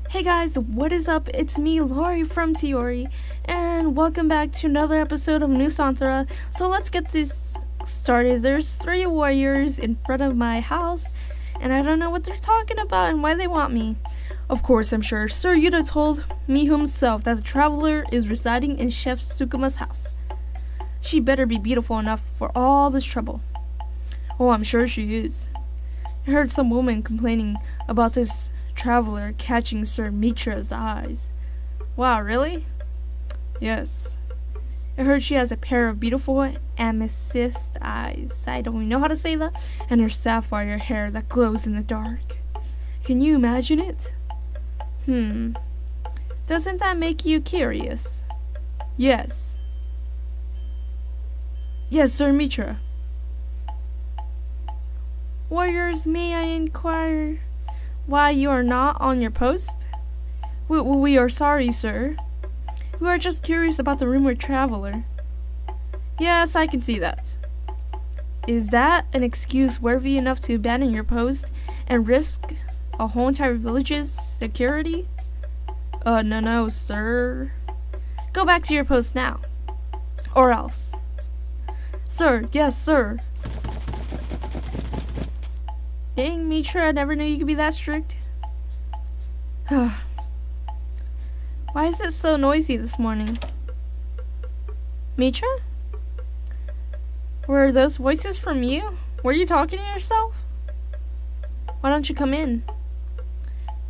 Hey guys, what is up? It's me, Lori from Tiori, and welcome back to another episode of Nusantara. So let's get this started. There's 3 warriors in front of my house, and I don't know what they're talking about and why they want me. Of course, I'm sure Sir Yuta told me himself that the traveler is residing in Chef Sukuma's house. She better be beautiful enough for all this trouble. Oh, I'm sure she is. I heard some woman complaining about this traveler catching Sir Mitra's eyes. Wow, really? Yes. I heard she has a pair of beautiful amethyst eyes. I don't even know how to say that. And her sapphire hair that glows in the dark. Can you imagine it? Doesn't that make you curious? Yes. Yes, Sir Mitra. Warriors, may I inquire why you are not on your post? We are sorry, sir. We are just curious about the rumored traveler. Yes, I can see that. Is that an excuse worthy enough to abandon your post and risk a whole entire village's security? No, sir. Go back to your post now. Or else. Sir, yes, sir. Dang, Mitra, I never knew you could be that strict. Why is it so noisy this morning? Mitra? Were those voices from you? Were you talking to yourself? Why don't you come in?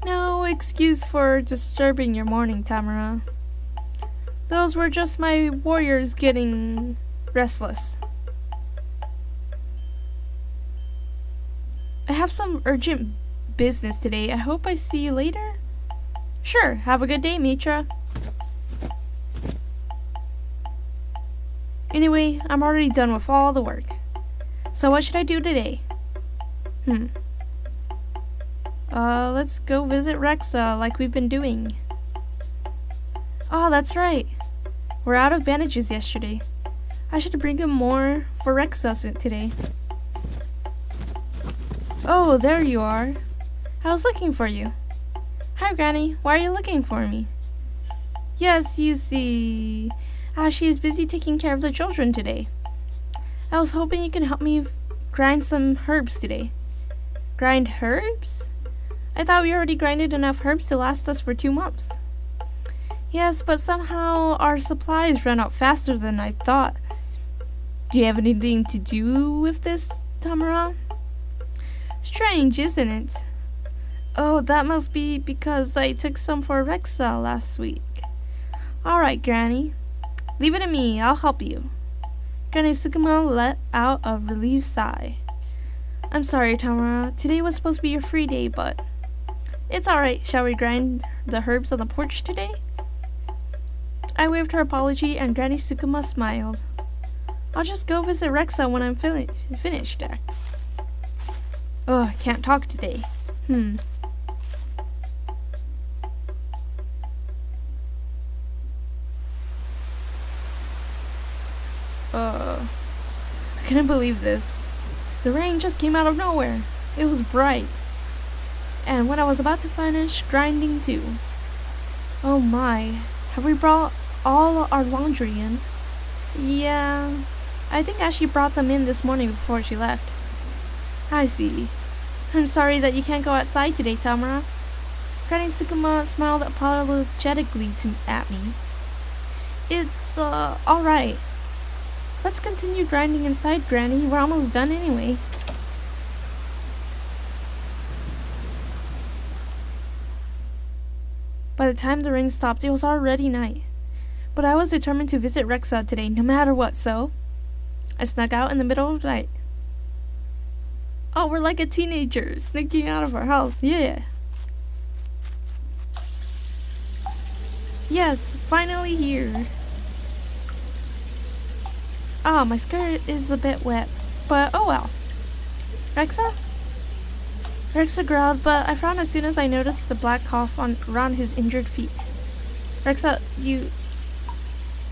No excuse for disturbing your morning, Tamara. Those were just my warriors getting restless. I have some urgent business today. I hope I see you later. Sure, have a good day, Mitra. Anyway, I'm already done with all the work. So what should I do today? Let's go visit Rexa like we've been doing. Oh, that's right. We're out of bandages yesterday. I should bring him more for Rexa today. Oh, there you are. I was looking for you. Hi, Granny. Why are you looking for me? Yes, you see, she is busy taking care of the children today. I was hoping you can help me grind some herbs today. Grind herbs? I thought we already grinded enough herbs to last us for 2 months. Yes, but somehow our supplies ran out faster than I thought. Do you have anything to do with this, Tamara? Strange, isn't it? Oh, that must be because I took some for Rexa last week. Alright, Granny. Leave it to me, I'll help you. Granny Sukuma let out a relieved sigh. I'm sorry, Tamara. Today was supposed to be your free day, but it's alright. Shall we grind the herbs on the porch today? I waved her apology and Granny Sukuma smiled. I'll just go visit Rexa when I'm finished there. Oh, I can't talk today. I couldn't believe this. The rain just came out of nowhere. It was bright. And when I was about to finish grinding too. Oh my, have we brought all our laundry in? Yeah, I think Ashley brought them in this morning before she left. I see. I'm sorry that you can't go outside today, Tamara. Granny Sukuma smiled apologetically at me. It's, alright. Let's continue grinding inside, Granny. We're almost done anyway. By the time the rain stopped, it was already night. But I was determined to visit Rexa today, no matter what, so I snuck out in the middle of the night. Oh, we're like a teenager sneaking out of our house. Yeah. Yes, finally here. Ah, my skirt is a bit wet, but oh well. Rexa? Rexa growled, but I frowned as soon as I noticed the black cough around his injured feet. Rexa,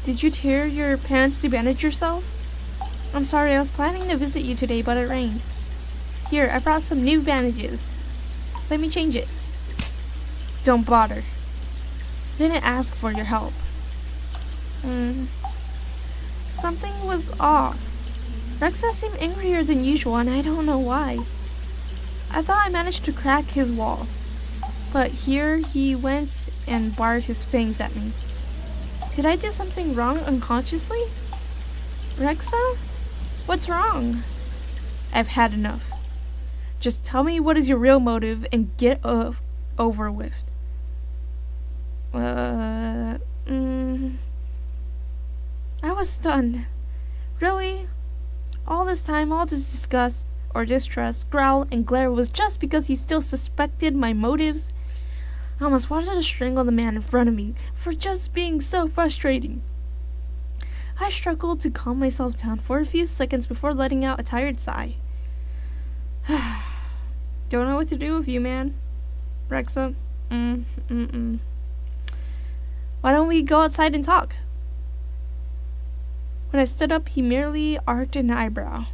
did you tear your pants to bandage yourself? I'm sorry, I was planning to visit you today, but it rained. Here, I brought some new bandages. Let me change it. Don't bother. Didn't ask for your help. Something was off. Rexa seemed angrier than usual, and I don't know why. I thought I managed to crack his walls, but here he went and bared his fangs at me. Did I do something wrong unconsciously? Rexa? What's wrong? I've had enough. Just tell me what is your real motive and get over with. I was stunned. Really? All this time, all this disgust or distrust, growl, and glare was just because he still suspected my motives? I almost wanted to strangle the man in front of me for just being so frustrating. I struggled to calm myself down for a few seconds before letting out a tired sigh. Don't know what to do with you, man. Rexa. Why don't we go outside and talk? When I stood up, he merely arched an eyebrow.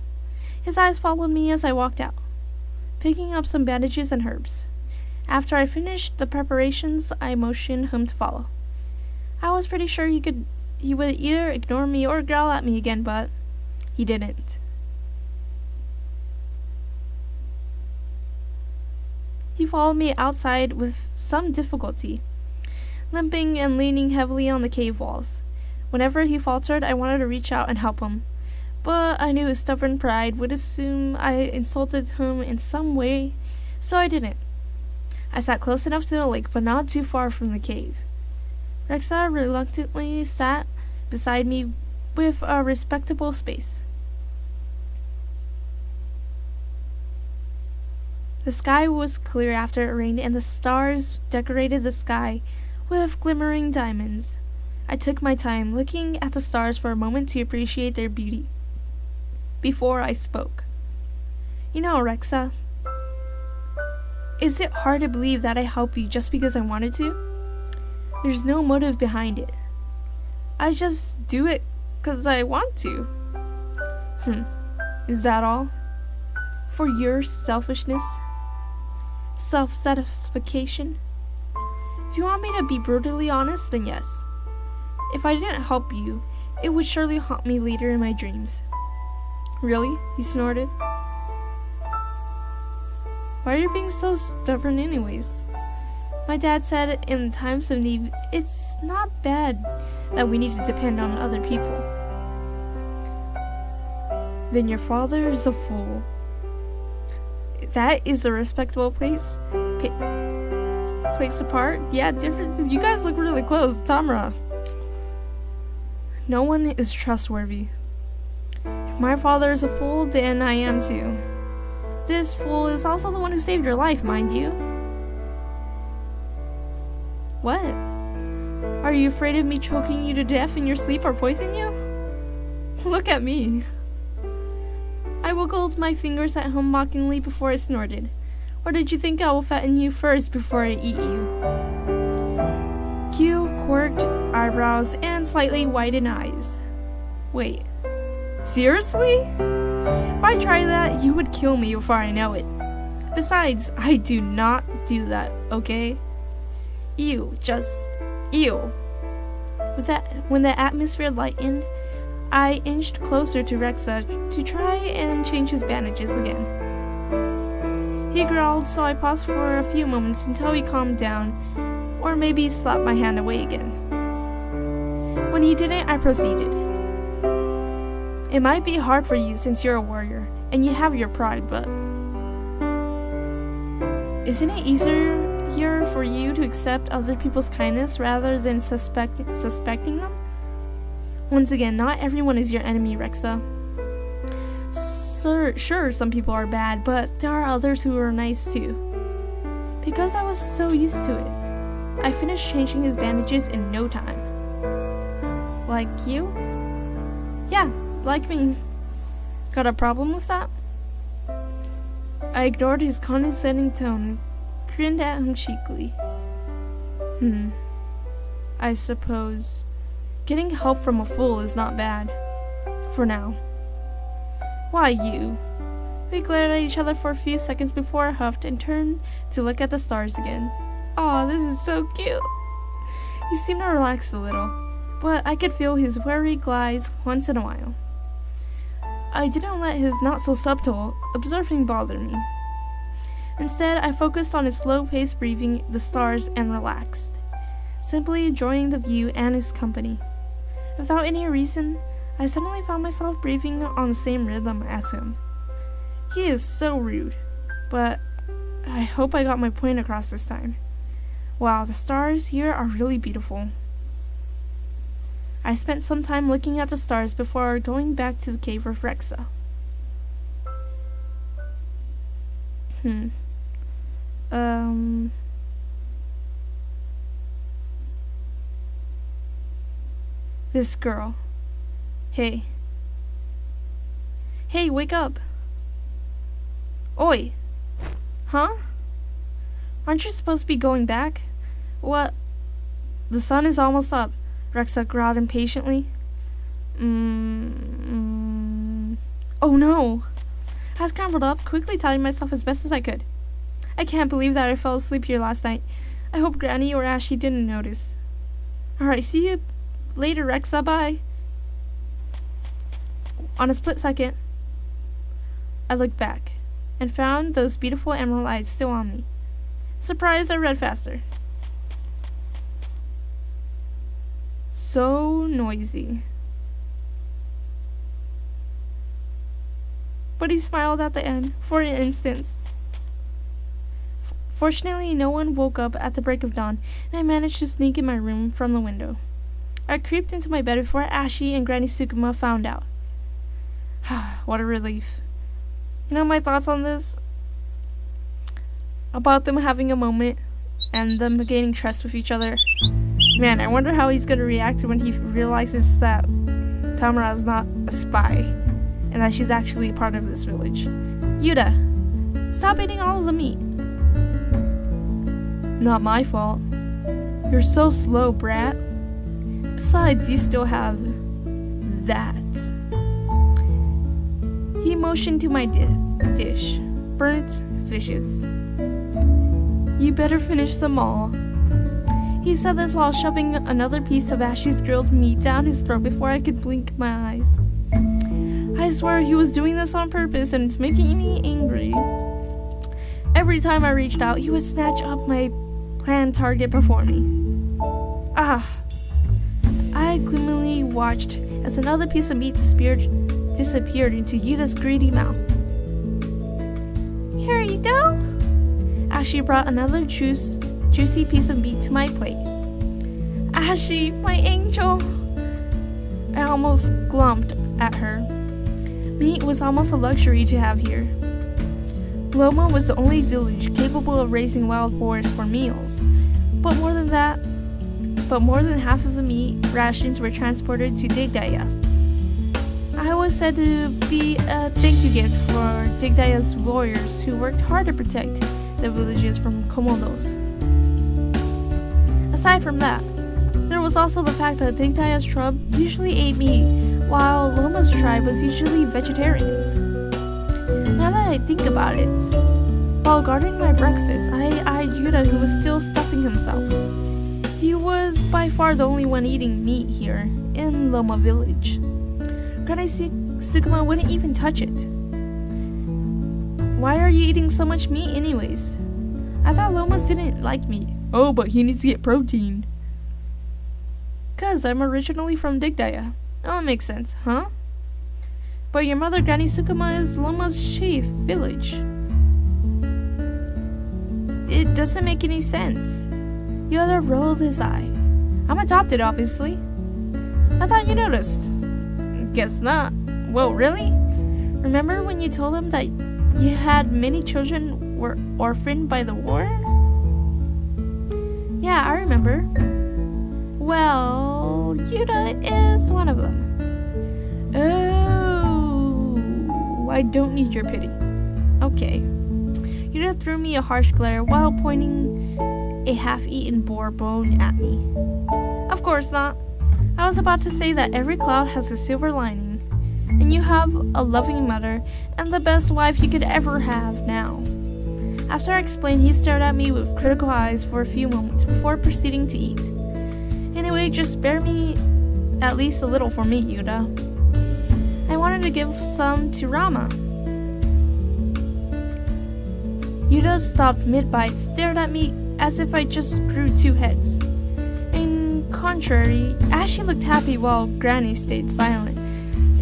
His eyes followed me as I walked out, picking up some bandages and herbs. After I finished the preparations, I motioned him to follow. I was pretty sure he would either ignore me or growl at me again, but he didn't. He followed me outside with some difficulty, limping and leaning heavily on the cave walls. Whenever he faltered, I wanted to reach out and help him, but I knew his stubborn pride would assume I insulted him in some way, so I didn't. I sat close enough to the lake, but not too far from the cave. Rexa reluctantly sat beside me with a respectable space. The sky was clear after it rained, and the stars decorated the sky with glimmering diamonds. I took my time, looking at the stars for a moment to appreciate their beauty before I spoke. You know, Rexa, is it hard to believe that I helped you just because I wanted to? There's no motive behind it. I just do it because I want to. Is that all? For your selfishness? Self-satisfaction? If you want me to be brutally honest, then yes. If I didn't help you, it would surely haunt me later in my dreams. Really? He snorted. Why are you being so stubborn anyways? My dad said in times of need, it's not bad that we need to depend on other people. Then your father is a fool. That is a respectable place. Place apart? Yeah, different. You guys look really close, Tamara. No one is trustworthy. If my father is a fool, then I am too. This fool is also the one who saved your life, mind you. What? Are you afraid of me choking you to death in your sleep or poisoning you? Look at me. I wiggled my fingers at him mockingly before I snorted. Or did you think I will fatten you first before I eat you? Cue quirked eyebrows and slightly widened eyes. Wait, seriously? If I tried that, you would kill me before I know it. Besides, I do not do that, okay? Ew, just ew. When the atmosphere lightened, I inched closer to Rexa to try and change his bandages again. He growled, so I paused for a few moments until he calmed down, or maybe slapped my hand away again. When he didn't, I proceeded. It might be hard for you since you're a warrior, and you have your pride, but isn't it easier for you to accept other people's kindness rather than suspecting them? Once again, not everyone is your enemy, Rexa. Sure, some people are bad, but there are others who are nice too. Because I was so used to it, I finished changing his bandages in no time. Like you? Yeah, like me. Got a problem with that? I ignored his condescending tone and grinned at him cheekily. I suppose getting help from a fool is not bad. For now. Why you? We glared at each other for a few seconds before I huffed and turned to look at the stars again. Aw, this is so cute. He seemed to relax a little, but I could feel his wary glance once in a while. I didn't let his not-so-subtle observing bother me. Instead, I focused on his slow-paced breathing, the stars, and relaxed, simply enjoying the view and his company. Without any reason, I suddenly found myself breathing on the same rhythm as him. He is so rude, but I hope I got my point across this time. Wow, the stars here are really beautiful. I spent some time looking at the stars before going back to the cave of Rexa. This girl. Hey. Hey, wake up. Oi. Huh? Aren't you supposed to be going back? What? The sun is almost up, Rexa growled impatiently. Oh no. I scrambled up, quickly tidying myself as best as I could. I can't believe that I fell asleep here last night. I hope Granny or Ashley didn't notice. Alright, see you later, Rexa, bye. On a split second, I looked back and found those beautiful emerald eyes still on me. Surprised, I read faster. So noisy. But he smiled at the end, for an instant. Fortunately, no one woke up at the break of dawn, and I managed to sneak in my room from the window. I creeped into my bed before Ashy and Granny Sukuma found out. What a relief. You know my thoughts on this? About them having a moment and them gaining trust with each other. Man, I wonder how he's gonna react when he realizes that Tamara is not a spy and that she's actually a part of this village. Yuta, stop eating all of the meat. Not my fault. You're so slow, brat. Besides, you still have that. He motioned to my dish. Burnt fishes. You better finish them all. He said this while shoving another piece of Ashley's grilled meat down his throat before I could blink my eyes. I swear he was doing this on purpose, and it's making me angry. Every time I reached out, he would snatch up my planned target before me. I gloomily watched as another piece of meat disappeared into Yuta's greedy mouth. Here you go. Ashley brought another juicy piece of meat to my plate. Ashley, my angel. I almost glumped at her. Meat was almost a luxury to have here. Loma was the only village capable of raising wild boars for meals. But more than half of the meat rations were transported to Digdaya. I was said to be a thank you gift for Digdaya's warriors who worked hard to protect the villages from Komodos. Aside from that, there was also the fact that Digdaya's tribe usually ate meat, while Loma's tribe was usually vegetarians. Now that I think about it, while guarding my breakfast, I eyed Yuta, who was still stuffing himself. He was by far the only one eating meat here in Loma village. Granny Sukuma wouldn't even touch it. Why are you eating so much meat anyways? I thought Lomas didn't like meat. Oh, but he needs to get protein. 'Cause I'm originally from Digdaya. Oh, that makes sense, huh? But your mother, Granny Sukuma, is Loma's chief village. It doesn't make any sense. Yoda rolled his eye. I'm adopted, obviously. I thought you noticed. Guess not. Whoa, really? Remember when you told him that you had many children were orphaned by the war? Yeah, I remember. Well, Yuta is one of them. Oh, I don't need your pity. Okay. Yuta threw me a harsh glare while pointing a half-eaten boar bone at me. Of course not. I was about to say that every cloud has a silver lining, and you have a loving mother and the best wife you could ever have now. After I explained, he stared at me with critical eyes for a few moments before proceeding to eat. Anyway, just spare me at least a little for me, Yuta. I wanted to give some to Rama. Yuta stopped mid-bite, stared at me as if I just grew 2 heads. In contrary, Ashley looked happy while Granny stayed silent.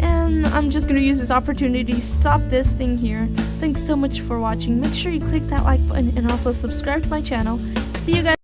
And I'm just gonna use this opportunity to stop this thing here. Thanks so much for watching. Make sure you click that like button and also subscribe to my channel. See you guys.